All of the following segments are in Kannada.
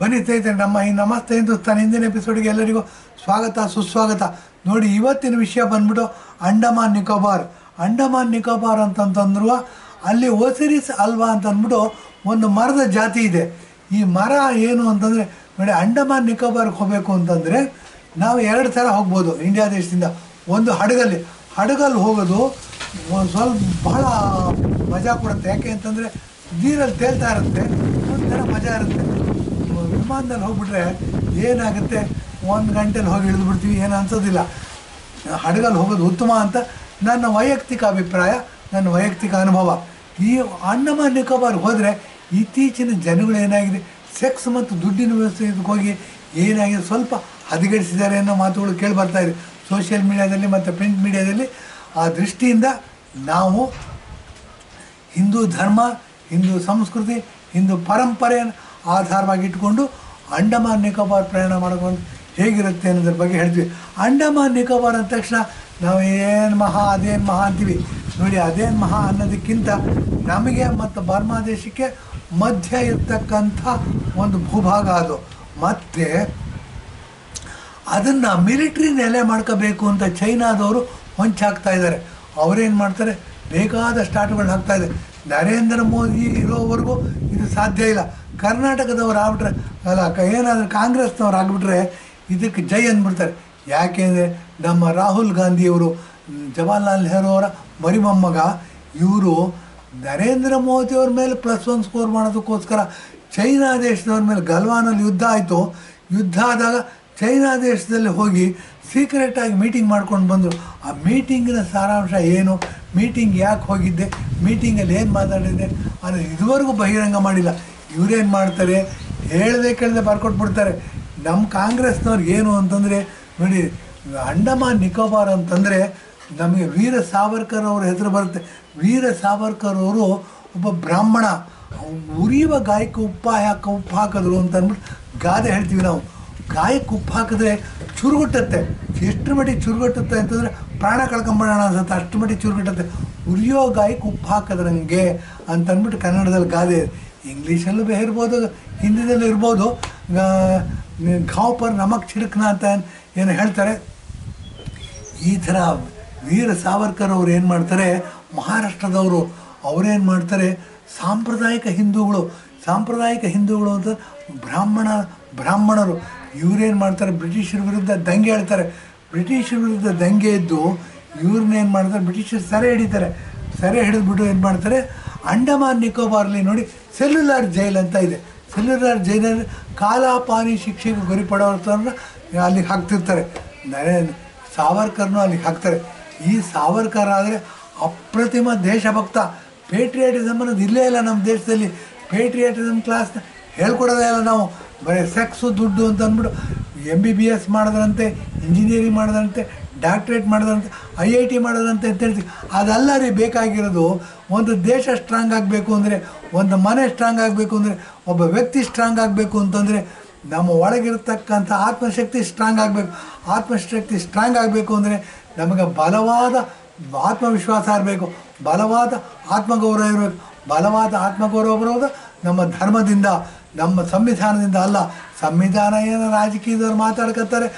ಬನ್ನಿ ಸ್ನೇಹಿತರೆ, ನಮ್ಮ ಈ ನಮಸ್ತೆ ಹಿಂದೂಸ್ತಾನ್ ಹಿಂದಿನ ಎಪಿಸೋಡ್ಗೆ ಎಲ್ಲರಿಗೂ ಸ್ವಾಗತ ಸುಸ್ವಾಗತ. ನೋಡಿ, ಇವತ್ತಿನ ವಿಷಯ ಬಂದ್ಬಿಟ್ಟು ಅಂಡಮಾನ್ ನಿಕೋಬಾರ್ ಅಂತಂತಂದ್ರು ಅಲ್ಲಿ ಓಸಿರಿಸ್ ಅಲ್ವಾ ಅಂತ ಅಂದ್ಬಿಟ್ಟು ಒಂದು ಮರದ ಜಾತಿ ಇದೆ. ಈ ಮರ ಏನು ಅಂತಂದರೆ ನೋಡಿ, ಅಂಡಮಾನ್ ನಿಕೋಬಾರ್ಗೆ ಹೋಗಬೇಕು ಅಂತಂದರೆ ನಾವು 2 ಥರ ಹೋಗ್ಬೋದು ಇಂಡಿಯಾ ದೇಶದಿಂದ. ಒಂದು ಹಡಗಲ್ಲಿ ಹೋಗೋದು ಸ್ವಲ್ಪ ಬಹಳ ಮಜಾ ಕೊಡುತ್ತೆ. ಯಾಕೆ ಅಂತಂದರೆ ನೀರಲ್ಲಿ ತೇಲ್ತಾ ಇರುತ್ತೆ, ಒಂಥರ ಮಜಾ ಇರುತ್ತೆ. ವಿಮಾನದಲ್ಲಿ ಹೋಗ್ಬಿಟ್ರೆ ಏನಾಗುತ್ತೆ, 1 ಗಂಟೆಲಿ ಹೋಗಿ ಇಳಿದ್ಬಿಡ್ತೀವಿ, ಏನು ಅನ್ಸೋದಿಲ್ಲ. ಹಡಗಲ್ಲಿ ಹೋಗೋದು ಉತ್ತಮ ಅಂತ ನನ್ನ ವೈಯಕ್ತಿಕ ಅಭಿಪ್ರಾಯ, ನನ್ನ ವೈಯಕ್ತಿಕ ಅನುಭವ. ಈ ಅಂಡಮಾನ್ ನಿಕೋಬಾರ್ಗೆ ಹೋದರೆ ಇತ್ತೀಚಿನ ಜನಗಳು ಏನಾಗಿದೆ, ಸೆಕ್ಸ್ ಮತ್ತು ದುಡ್ಡಿನ ವ್ಯವಸ್ಥೆ ಇದಕ್ಕೆ ಹೋಗಿ ಏನಾಗಿದೆ ಸ್ವಲ್ಪ ಹದಗೆಡಿಸಿದ್ದಾರೆ ಅನ್ನೋ ಮಾತುಗಳು ಕೇಳಿ ಬರ್ತಾಯಿದೆ ಸೋಷಿಯಲ್ ಮೀಡಿಯಾದಲ್ಲಿ ಮತ್ತು ಪ್ರಿಂಟ್ ಮೀಡಿಯಾದಲ್ಲಿ. ಆ ದೃಷ್ಟಿಯಿಂದ ನಾವು ಹಿಂದೂ ಧರ್ಮ, ಹಿಂದೂ ಸಂಸ್ಕೃತಿ, ಹಿಂದೂ ಪರಂಪರೆಯನ್ನು ಆಧಾರವಾಗಿ ಇಟ್ಕೊಂಡು ಅಂಡಮಾನ್ ನಿಕೋಬಾರ್ ಪ್ರಯಾಣ ಮಾಡ್ಕೊಂಡು ಹೇಗಿರುತ್ತೆ ಅನ್ನೋದ್ರ ಬಗ್ಗೆ ಹೇಳ್ತೀವಿ. ಅಂಡಮಾನ್ ನಿಕೋಬಾರ್ ಅಂದ ತಕ್ಷಣ ನಾವು ಏನು ಮಹಾ ಅದೇನು ಮಹಾ ಅಂತೀವಿ. ನೋಡಿ, ಅದೇನು ಮಹಾ ಅನ್ನೋದಕ್ಕಿಂತ ನಮಗೆ ಮತ್ತು ಬರ್ಮಾ ದೇಶಕ್ಕೆ ಮಧ್ಯ ಇರ್ತಕ್ಕಂಥ ಒಂದು ಭೂಭಾಗ ಅದು. ಮತ್ತು ಅದನ್ನು ಮಿಲಿಟ್ರಿ ನೆಲೆ ಮಾಡ್ಕೋಬೇಕು ಅಂತ ಚೈನಾದವರು ಹೊಂಚಾಕ್ತಾ ಇದ್ದಾರೆ. ಅವರೇನು ಮಾಡ್ತಾರೆ, ಬೇಕಾದ ಸ್ಟಾರ್ಟ್ಗಳನ್ನ ಹಾಕ್ತಾಯಿದ್ದಾರೆ. ನರೇಂದ್ರ ಮೋದಿ ಇರೋವರೆಗೂ ಇದು ಸಾಧ್ಯ ಇಲ್ಲ. ಕರ್ನಾಟಕದವ್ರು ಆಗ್ಬಿಟ್ರೆ ಏನಾದರೂ ಕಾಂಗ್ರೆಸ್ನವ್ರು ಆಗಿಬಿಟ್ರೆ ಇದಕ್ಕೆ ಜೈ ಅಂದ್ಬಿಡ್ತಾರೆ. ಯಾಕೆಂದರೆ ನಮ್ಮ ರಾಹುಲ್ ಗಾಂಧಿಯವರು ಜವಾಹರ್ಲಾಲ್ ನೆಹರು ಅವರ ಮರಿಮೊಮ್ಮಗ, ಇವರು ನರೇಂದ್ರ ಮೋದಿಯವ್ರ ಮೇಲೆ +1 ಸ್ಕೋರ್ ಮಾಡೋದಕ್ಕೋಸ್ಕರ ಚೈನಾ ದೇಶದವ್ರ ಮೇಲೆ ಗಲ್ವಾನಲ್ಲಿ ಯುದ್ಧ ಆಯಿತು. ಯುದ್ಧ ಆದಾಗ ಚೈನಾ ದೇಶದಲ್ಲಿ ಹೋಗಿ ಸೀಕ್ರೆಟಾಗಿ ಮೀಟಿಂಗ್ ಮಾಡ್ಕೊಂಡು ಬಂದರು. ಆ ಮೀಟಿಂಗಿನ ಸಾರಾಂಶ ಏನು, ಮೀಟಿಂಗ್ ಯಾಕೆ ಹೋಗಿದ್ದೆ, ಮೀಟಿಂಗಲ್ಲಿ ಏನು ಮಾತಾಡಿದ್ದೆ ಅನ್ನೋದು ಇದುವರೆಗೂ ಬಹಿರಂಗ ಮಾಡಿಲ್ಲ. ಇವರೇನು ಮಾಡ್ತಾರೆ, ಹೇಳದೆ ಕೇಳದೆ ಬರ್ಕೊಟ್ಬಿಡ್ತಾರೆ. ನಮ್ಮ ಕಾಂಗ್ರೆಸ್ನವ್ರಿಗೆ ಏನು ಅಂತಂದರೆ ನೋಡಿ, ಅಂಡಮಾನ್ ನಿಕೋಬಾರ್ ಅಂತಂದರೆ ನಮಗೆ ವೀರ ಸಾವರ್ಕರ್ ಅವ್ರ ಹೆಸರು ಬರುತ್ತೆ. ವೀರ ಸಾವರ್ಕರ್ ಅವರು ಒಬ್ಬ ಬ್ರಾಹ್ಮಣ, ಉರಿಯುವ ಗಾಯಕ್ಕೆ ಉಪ್ಪು ಹಾಕಿದ್ರು ಅಂತ ಅಂದ್ಬಿಟ್ಟು ಗಾದೆ ಹೇಳ್ತೀವಿ ನಾವು. ಗಾಯಕ್ಕೆ ಉಪ್ಪು ಹಾಕಿದ್ರೆ ಚುರುಗುಟ್ಟತ್ತೆ. ಎಷ್ಟು ಮಟ್ಟಿಗೆ ಚುರುಗುಟ್ಟುತ್ತೆ ಅಂತಂದರೆ ಪ್ರಾಣ ಕಳ್ಕೊಂಬಿಡೋಣ ಅನ್ಸುತ್ತೆ, ಅಷ್ಟು ಮಟ್ಟಿಗೆ ಚುರುಗುಟ್ಟತ್ತೆ. ಉರಿಯೋ ಗಾಯಕ್ಕೆ ಉಪ್ಪು ಹಾಕಿದ್ರಂಗೆ ಅಂತಂದ್ಬಿಟ್ಟು ಕನ್ನಡದಲ್ಲಿ ಗಾದೆ. ಇಂಗ್ಲೀಷಲ್ಲೂ ಇರ್ಬೋದು, ಹಿಂದಿದಲ್ಲೂ ಇರ್ಬೋದು. ಘಾವ್ ಪರ್ ನಮಕ್ ಚಿಡಕ್ನ ಅಂತ ಏನು ಹೇಳ್ತಾರೆ. ಈ ಥರ ವೀರ ಸಾವರ್ಕರ್ ಅವ್ರು ಏನು ಮಾಡ್ತಾರೆ, ಮಹಾರಾಷ್ಟ್ರದವರು ಅವರೇನು ಮಾಡ್ತಾರೆ, ಸಾಂಪ್ರದಾಯಿಕ ಹಿಂದೂಗಳು ಅಂತ ಬ್ರಾಹ್ಮಣರು ಇವರೇನು ಮಾಡ್ತಾರೆ, ಬ್ರಿಟಿಷರ ವಿರುದ್ಧ ದಂಗೆ ಹೇಳ್ತಾರೆ. ಬ್ರಿಟಿಷರ ವಿರುದ್ಧ ದಂಗೆ ಇದ್ದು ಇವ್ರನ್ನೇನು ಮಾಡ್ತಾರೆ, ಬ್ರಿಟಿಷರು ಸೆರೆ ಹಿಡಿದ್ಬಿಟ್ಟು ಏನು ಮಾಡ್ತಾರೆ, ಅಂಡಮಾನ್ ನಿಕೋಬಾರ್ಲಿ ನೋಡಿ ಸೆಲ್ಯುಲಾರ್ ಜೈಲ್ ಅಂತ ಇದೆ. ಸೆಲ್ಯುಲಾರ್ ಜೈಲಲ್ಲಿ ಕಾಲಾಪಾನಿ ಶಿಕ್ಷೆಗೆ ಗುರಿಪಡೋರ್ನ ಅಲ್ಲಿಗೆ ಹಾಕ್ತಿರ್ತಾರೆ. ಸಾವರ್ಕರ್ನೂ ಅಲ್ಲಿಗೆ ಹಾಕ್ತಾರೆ. ಈ ಸಾವರ್ಕರ್ ಆದರೆ ಅಪ್ರತಿಮ ದೇಶಭಕ್ತ. ಪೇಟ್ರಿಯಾಟಿಸಮ್ ಅನ್ನೋದು ಇಲ್ಲೇ ಇಲ್ಲ ನಮ್ಮ ದೇಶದಲ್ಲಿ. ಪೇಟ್ರಿಯಾಟಿಸಮ್ ಕ್ಲಾಸ್ನ ಹೇಳ್ಕೊಡೋದೇ ಇಲ್ಲ ನಾವು. ಬರೀ ಸೆಕ್ಸು ದುಡ್ಡು ಅಂತ ಅಂದ್ಬಿಟ್ಟು MBBS ಮಾಡಿದ್ರಂತೆ, ಇಂಜಿನಿಯರಿಂಗ್ ಮಾಡಿದ್ರಂತೆ, ಡಾಕ್ಟ್ರೇಟ್ ಮಾಡಿದ್ರಂತೆ, IIT ಮಾಡಿದ್ರಂತೆ ಅಂತ ಹೇಳ್ತೀವಿ. ಅದಲ್ಲ ರೀ ಬೇಕಾಗಿರೋದು. ಒಂದು ದೇಶ ಸ್ಟ್ರಾಂಗ್ ಆಗಬೇಕು ಅಂದರೆ, ಒಂದು ಮನೆ ಸ್ಟ್ರಾಂಗ್ ಆಗಬೇಕು ಅಂದರೆ, ಒಬ್ಬ ವ್ಯಕ್ತಿ ಸ್ಟ್ರಾಂಗ್ ಆಗಬೇಕು ಅಂತಂದರೆ ನಮ್ಮ ಒಳಗಿರ್ತಕ್ಕಂಥ ಆತ್ಮಶಕ್ತಿ ಸ್ಟ್ರಾಂಗ್ ಆಗಬೇಕು. ಆತ್ಮಶಕ್ತಿ ಸ್ಟ್ರಾಂಗ್ ಆಗಬೇಕು ಅಂದರೆ ನಮಗೆ ಬಲವಾದ ಆತ್ಮವಿಶ್ವಾಸ ಇರಬೇಕು, ಬಲವಾದ ಆತ್ಮಗೌರವ ಇರಬೇಕು. ಬಲವಾದ ಆತ್ಮಗೌರವ ಬರೋದು ನಮ್ಮ ಧರ್ಮದಿಂದ, ನಮ್ಮ ಸಂವಿಧಾನದಿಂದ ಅಲ್ಲ. ಸಂವಿಧಾನ ಏನು ರಾಜಕೀಯದವ್ರು ಮಾತಾಡ್ಕೊತಾರೆ,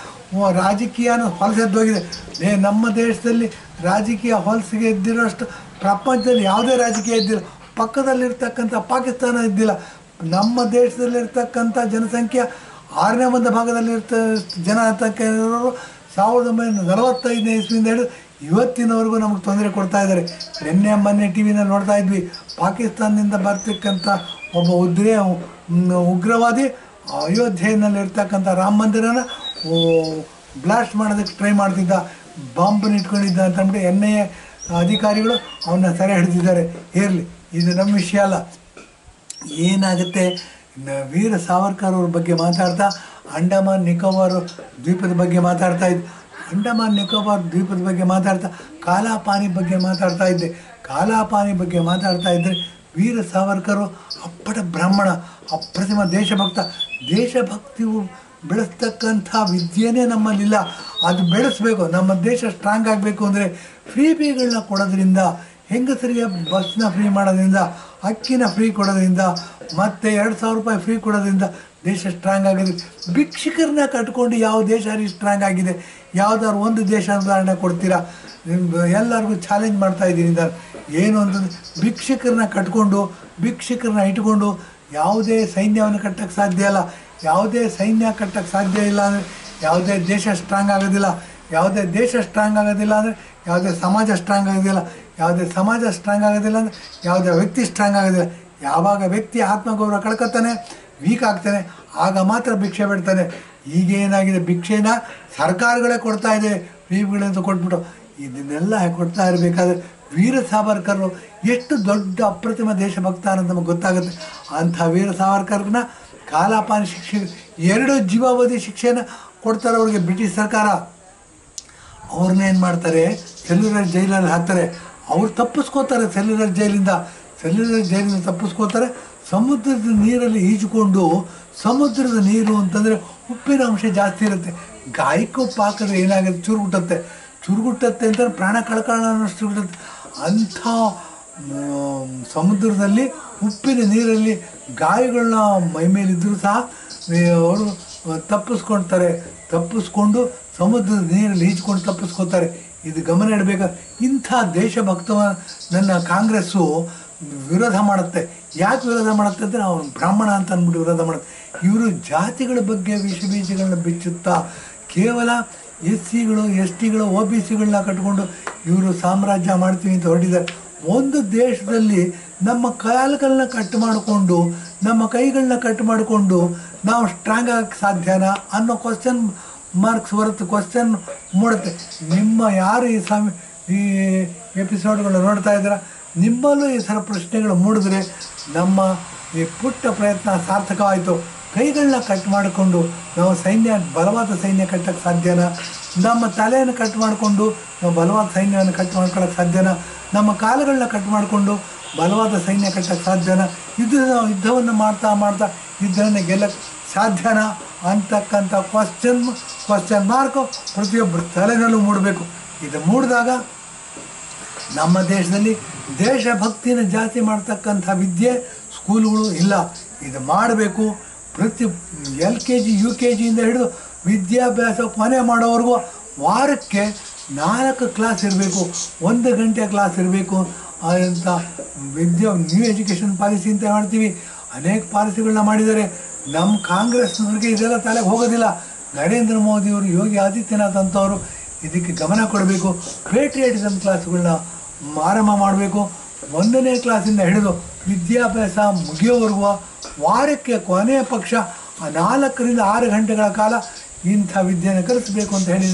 ರಾಜಕೀಯನ ಹೊಲಸೆದ್ದೋಗಿದೆ. ನಮ್ಮ ದೇಶದಲ್ಲಿ ರಾಜಕೀಯ ಹೊಲಸಿಗೆ ಇದ್ದಿರೋಷ್ಟು ಪ್ರಪಂಚದಲ್ಲಿ ಯಾವುದೇ ರಾಜಕೀಯ ಇದ್ದಿಲ್ಲ. ಪಕ್ಕದಲ್ಲಿರ್ತಕ್ಕಂಥ ಪಾಕಿಸ್ತಾನ ಇದ್ದಿಲ್ಲ. ನಮ್ಮ ದೇಶದಲ್ಲಿರ್ತಕ್ಕಂಥ ಜನಸಂಖ್ಯೆ 6ನೇ ಒಂದು ಭಾಗದಲ್ಲಿರ್ತ ಜನಸಂಖ್ಯೆ ಇರೋರು 1945ನೇ ಇಸ್ವಿಯಿಂದ ಹಿಡಿದು ಇವತ್ತಿನವರೆಗೂ ನಮಗೆ ತೊಂದರೆ ಕೊಡ್ತಾ ಇದ್ದಾರೆ. ಮೊನ್ನೆ ಟಿ ವಿನಲ್ಲಿ ನೋಡ್ತಾ ಇದ್ವಿ, ಪಾಕಿಸ್ತಾನದಿಂದ ಬರ್ತಕ್ಕಂಥ ಒಬ್ಬ ಉಗ್ರವಾದಿ ಅಯೋಧ್ಯೆಯಲ್ಲಿರ್ತಕ್ಕಂಥ ರಾಮ ಮಂದಿರನ ಬ್ಲಾಸ್ಟ್ ಮಾಡೋದಕ್ಕೆ ಟ್ರೈ ಮಾಡ್ತಿದ್ದ, ಬಾಂಬನ್ನು ಇಟ್ಕೊಂಡಿದ್ದ ಅಂತಂದ್ಬಿಟ್ಟು NIA ಅಧಿಕಾರಿಗಳು ಅವನ್ನ ಸೆರೆ ಹಿಡಿದಿದ್ದಾರೆ. ಇರಲಿ, ಇದು ನಮ್ಮ ವಿಷಯ ಅಲ್ಲ. ಏನಾಗುತ್ತೆ, ವೀರ ಸಾವರ್ಕರ್ ಅವ್ರ ಬಗ್ಗೆ ಮಾತಾಡ್ತಾ ಅಂಡಮಾನ್ ನಿಕೋಬಾರ್ ದ್ವೀಪದ ಬಗ್ಗೆ ಮಾತಾಡ್ತಾ ಇದ್ದೆ. ಅಂಡಮಾನ್ ನಿಕೋಬಾರ್ ದ್ವೀಪದ ಬಗ್ಗೆ ಮಾತಾಡ್ತಾ ಕಾಲಾಪಾನಿ ಬಗ್ಗೆ ಮಾತಾಡ್ತಾ ಇದ್ದರೆ ವೀರ ಸಾವರ್ಕರು ಅಪ್ಪಟ ಬ್ರಾಹ್ಮಣ, ಅಪ್ರತಿಮ ದೇಶಭಕ್ತಿಯು ಬೆಳೆಸ್ತಕ್ಕಂಥ ವಿದ್ಯೆಯೇ ನಮ್ಮಲ್ಲಿಲ್ಲ. ಅದು ಬೆಳೆಸಬೇಕು. ನಮ್ಮ ದೇಶ ಸ್ಟ್ರಾಂಗ್ ಆಗಬೇಕು ಅಂದರೆ ಫ್ರೀಗಳನ್ನ ಕೊಡೋದ್ರಿಂದ, ಹೆಂಗಸರಿಗೆ ಬಸ್ನ ಫ್ರೀ ಮಾಡೋದ್ರಿಂದ, ಅಕ್ಕಿನ ಫ್ರೀ ಕೊಡೋದ್ರಿಂದ, ಮತ್ತು 2000 ರೂಪಾಯಿ ಫ್ರೀ ಕೊಡೋದ್ರಿಂದ ದೇಶ ಸ್ಟ್ರಾಂಗ್ ಆಗಿದೆ. ಭಿಕ್ಷುಕರನ್ನ ಕಟ್ಕೊಂಡು ಯಾವ ದೇಶ ಸ್ಟ್ರಾಂಗ್ ಆಗಿದೆ? ಯಾವುದಾದ್ರು ಒಂದು ದೇಶ ಉದಾಹರಣೆ ಕೊಡ್ತೀರಾ? ಎಲ್ಲರಿಗೂ ಚಾಲೆಂಜ್ ಮಾಡ್ತಾ ಇದ್ದೀನಿ ನಾನು. ಏನು ಅಂತಂದರೆ ಭಿಕ್ಷುಕರನ್ನ ಕಟ್ಕೊಂಡು ಭಿಕ್ಷುಕರನ್ನ ಇಟ್ಕೊಂಡು ಯಾವುದೇ ಸೈನ್ಯವನ್ನು ಕಟ್ಟಕ್ಕೆ ಸಾಧ್ಯ ಇಲ್ಲ. ಯಾವುದೇ ಸೈನ್ಯ ಕಟ್ಟಕ್ಕೆ ಸಾಧ್ಯ ಇಲ್ಲ ಅಂದರೆ ಯಾವುದೇ ದೇಶ ಸ್ಟ್ರಾಂಗ್ ಆಗೋದಿಲ್ಲ. ಯಾವುದೇ ದೇಶ ಸ್ಟ್ರಾಂಗ್ ಆಗೋದಿಲ್ಲ ಅಂದರೆ ಯಾವುದೇ ಸಮಾಜ ಸ್ಟ್ರಾಂಗ್ ಆಗೋದಿಲ್ಲ. ಯಾವುದೇ ಸಮಾಜ ಸ್ಟ್ರಾಂಗ್ ಆಗೋದಿಲ್ಲ ಅಂದರೆ ಯಾವುದೇ ವ್ಯಕ್ತಿ ಸ್ಟ್ರಾಂಗ್ ಆಗೋದಿಲ್ಲ. ಯಾವಾಗ ವ್ಯಕ್ತಿ ಆತ್ಮಗೌರವ ಕಳ್ಕೊತಾನೆ, ವೀಕ್ ಆಗ್ತಾನೆ, ಆಗ ಮಾತ್ರ ಭಿಕ್ಷೆ ಬಿಡ್ತಾನೆ. ಈಗೇನಾಗಿದೆ, ಭಿಕ್ಷೆನ ಸರ್ಕಾರಗಳೇ ಕೊಡ್ತಾ ಇದೆ ಫ್ರೀಗಳಂತ ಕೊಟ್ಬಿಟ್ಟು. ಇದನ್ನೆಲ್ಲ ಕೊಡ್ತಾ ಇರಬೇಕಾದ್ರೆ ವೀರ ಸಾವರ್ಕರ್ ಎಷ್ಟು ದೊಡ್ಡ ಅಪ್ರತಿಮ ದೇಶಭಕ್ತ ಅನ್ನೋದು ನಮಗೆ ಗೊತ್ತಾಗುತ್ತೆ. ಅಂಥ ವೀರ ಸಾವರ್ಕರ್ನ ಕಾಲಾಪಾನಿ ಶಿಕ್ಷೆ 2 ಜೀವಾವಧಿ ಶಿಕ್ಷೆನ ಕೊಡ್ತಾರೆ ಅವ್ರಿಗೆ ಬ್ರಿಟಿಷ್ ಸರ್ಕಾರ. ಅವ್ರನ್ನೇನು ಮಾಡ್ತಾರೆ, ಸೆಲ್ಯುಲರ್ ಜೈಲಲ್ಲಿ ಹಾಕ್ತಾರೆ. ಅವ್ರು ತಪ್ಪಿಸ್ಕೋತಾರೆ ಸೆಲ್ಯುಲರ್ ಜೈಲಿಂದ ತಪ್ಪಿಸ್ಕೋತಾರೆ. ಸಮುದ್ರದ ನೀರಲ್ಲಿ ಈಜಿಕೊಂಡು, ಸಮುದ್ರದ ನೀರು ಅಂತಂದರೆ ಉಪ್ಪಿನ ಅಂಶ ಜಾಸ್ತಿ ಇರುತ್ತೆ. ಗಾಯಕ್ಕೆ ಉಪ್ಪು ಹಾಕಿದ್ರೆ ಏನಾಗುತ್ತೆ, ಚುರುಗುಟ್ಟತ್ತೆ ಅಂತಂದ್ರೆ ಪ್ರಾಣ ಕಳ್ಕೊಳ್ಳೋಷ್ಟು ಬಿಡುತ್ತೆ. ಅಂಥ ಸಮುದ್ರದಲ್ಲಿ ಉಪ್ಪಿನ ನೀರಲ್ಲಿ ಗಾಯಗಳನ್ನ ಮೈಮೇಲಿದ್ದರೂ ಸಹ ಅವರು ತಪ್ಪಿಸ್ಕೊಂಡು ಸಮುದ್ರದ ನೀರಲ್ಲಿ ಈಜ್ಕೊಂಡು ತಪ್ಪಿಸ್ಕೋತಾರೆ. ಇದು ಗಮನ ಇಡಬೇಕು. ಇಂಥ ದೇಶಭಕ್ತವ ನನ್ನ ಕಾಂಗ್ರೆಸ್ಸು ವಿರೋಧ ಮಾಡುತ್ತೆ. ಯಾಕೆ ವಿರೋಧ ಮಾಡುತ್ತೆ ಅಂದರೆ ಅವನು ಬ್ರಾಹ್ಮಣ ಅಂತ ಅಂದ್ಬಿಟ್ಟು ವಿರೋಧ ಮಾಡುತ್ತೆ. ಇವರು ಜಾತಿಗಳ ಬಗ್ಗೆ ವಿಷಬೀಜಗಳನ್ನ ಬಿಚ್ಚುತ್ತಾ ಕೇವಲ SCಗಳು STಗಳು OBCಗಳನ್ನ ಕಟ್ಕೊಂಡು ಇವರು ಸಾಮ್ರಾಜ್ಯ ಮಾಡ್ತೀವಿ ಅಂತ ಹೊರಟಿದ್ದಾರೆ. ಒಂದು ದೇಶದಲ್ಲಿ ನಮ್ಮ ಕಾಲುಗಳನ್ನ ಕಟ್ ಮಾಡಿಕೊಂಡು, ನಮ್ಮ ಕೈಗಳನ್ನ ಕಟ್ ಮಾಡಿಕೊಂಡು ನಾವು ಸ್ಟ್ರಾಂಗ್ ಆಗಕ್ಕೆ ಸಾಧ್ಯನಾ ಅನ್ನೋ ಕ್ವಶನ್ ಮಾರ್ಕ್ಸ್ ಬರುತ್ತೆ, ಕ್ವಶನ್ ಮೂಡುತ್ತೆ. ನಿಮ್ಮ ಯಾರು ಈ ಎಪಿಸೋಡ್ಗಳನ್ನ ನೋಡ್ತಾ ಇದ್ದೀರಾ, ನಿಮ್ಮಲ್ಲೂ ಈ ಥರ ಪ್ರಶ್ನೆಗಳು ಮೂಡಿದ್ರೆ ನಮ್ಮ ಈ ಪುಟ್ಟ ಪ್ರಯತ್ನ ಸಾರ್ಥಕವಾಯಿತು. ಕೈಗಳನ್ನ ಕಟ್ ಮಾಡಿಕೊಂಡು ನಾವು ಬಲವಾದ ಸೈನ್ಯ ಕಟ್ಟಕ್ಕೆ ಸಾಧ್ಯನಾ? ನಮ್ಮ ತಲೆಯನ್ನು ಕಟ್ ಮಾಡಿಕೊಂಡು ನಾವು ಬಲವಾದ ಸೈನ್ಯವನ್ನು ಕಟ್ ಮಾಡ್ಕೊಳ್ಳೋಕ್ಕೆ ಸಾಧ್ಯನಾ? ನಮ್ಮ ಕಾಲುಗಳನ್ನ ಕಟ್ ಮಾಡಿಕೊಂಡು ಬಲವಾದ ಸೈನ್ಯ ಕಟ್ಟಕ್ಕೆ ಸಾಧ್ಯನಾ? ಯುದ್ಧವನ್ನು ಮಾಡ್ತಾ ಯುದ್ಧವನ್ನು ಗೆಲ್ಲಕ್ಕೆ ಸಾಧ್ಯನಾ ಅಂತಕ್ಕಂಥ ಕ್ವಶನ್ ಮಾರ್ಕು ಪ್ರತಿಯೊಬ್ಬರು ತಲೆನಲ್ಲೂ ಮೂಡಬೇಕು. ಇದು ಮೂಡಿದಾಗ ನಮ್ಮ ದೇಶದಲ್ಲಿ ದೇಶಭಕ್ತಿನ ಜಾಸ್ತಿ ಮಾಡ್ತಕ್ಕಂಥ ವಿದ್ಯೆ ಸ್ಕೂಲುಗಳು ಇಲ್ಲ. ಇದು ಮಾಡಬೇಕು. ಪ್ರತಿ LKG UKGಯಿಂದ ಹಿಡಿದು ವಿದ್ಯಾಭ್ಯಾಸ ಕೊನೆ ಮಾಡೋವರೆಗೂ ವಾರಕ್ಕೆ 4 ಕ್ಲಾಸ್ ಇರಬೇಕು, 1 ಗಂಟೆ ಕ್ಲಾಸ್ ಇರಬೇಕು ಅಂತ ನ್ಯೂ ಎಜುಕೇಷನ್ ಪಾಲಿಸಿ ಅಂತ ಮಾಡ್ತೀವಿ. ಅನೇಕ ಪಾಲಿಸಿಗಳನ್ನ ಮಾಡಿದ್ದಾರೆ. ನಮ್ಮ ಕಾಂಗ್ರೆಸ್ನವ್ರಿಗೆ ಇದೆಲ್ಲ ತಲೆಗೆ ಹೋಗೋದಿಲ್ಲ. ನರೇಂದ್ರ ಮೋದಿಯವರು, ಯೋಗಿ ಆದಿತ್ಯನಾಥ್ ಅಂತವರು ಇದಕ್ಕೆ ಗಮನ ಕೊಡಬೇಕು. ಪೇಟ್ರಿಯಾಟಿಸಮ್ ಕ್ಲಾಸ್ಗಳನ್ನ ಆರಂಭ ಮಾಡಬೇಕು. 1ನೇ ಕ್ಲಾಸಿಂದ ಹಿಡಿದು ವಿದ್ಯಾಭ್ಯಾಸ ಮುಗಿಯೋವರೆಗೂ ವಾರಕ್ಕೆ ಕೊನೆಯ ಪಕ್ಷ 4 ರಿಂದ 6 ಗಂಟೆಗಳ ಕಾಲ ಇಂಥ ವಿದ್ಯೆಯನ್ನು ಕಲಿಸಬೇಕು ಅಂತ ಹೇಳಿ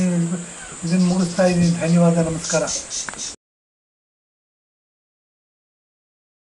ಇದನ್ನು ಮುಗಿಸ್ತಾ ಇದ್ದೀನಿ. ಧನ್ಯವಾದ, ನಮಸ್ಕಾರ.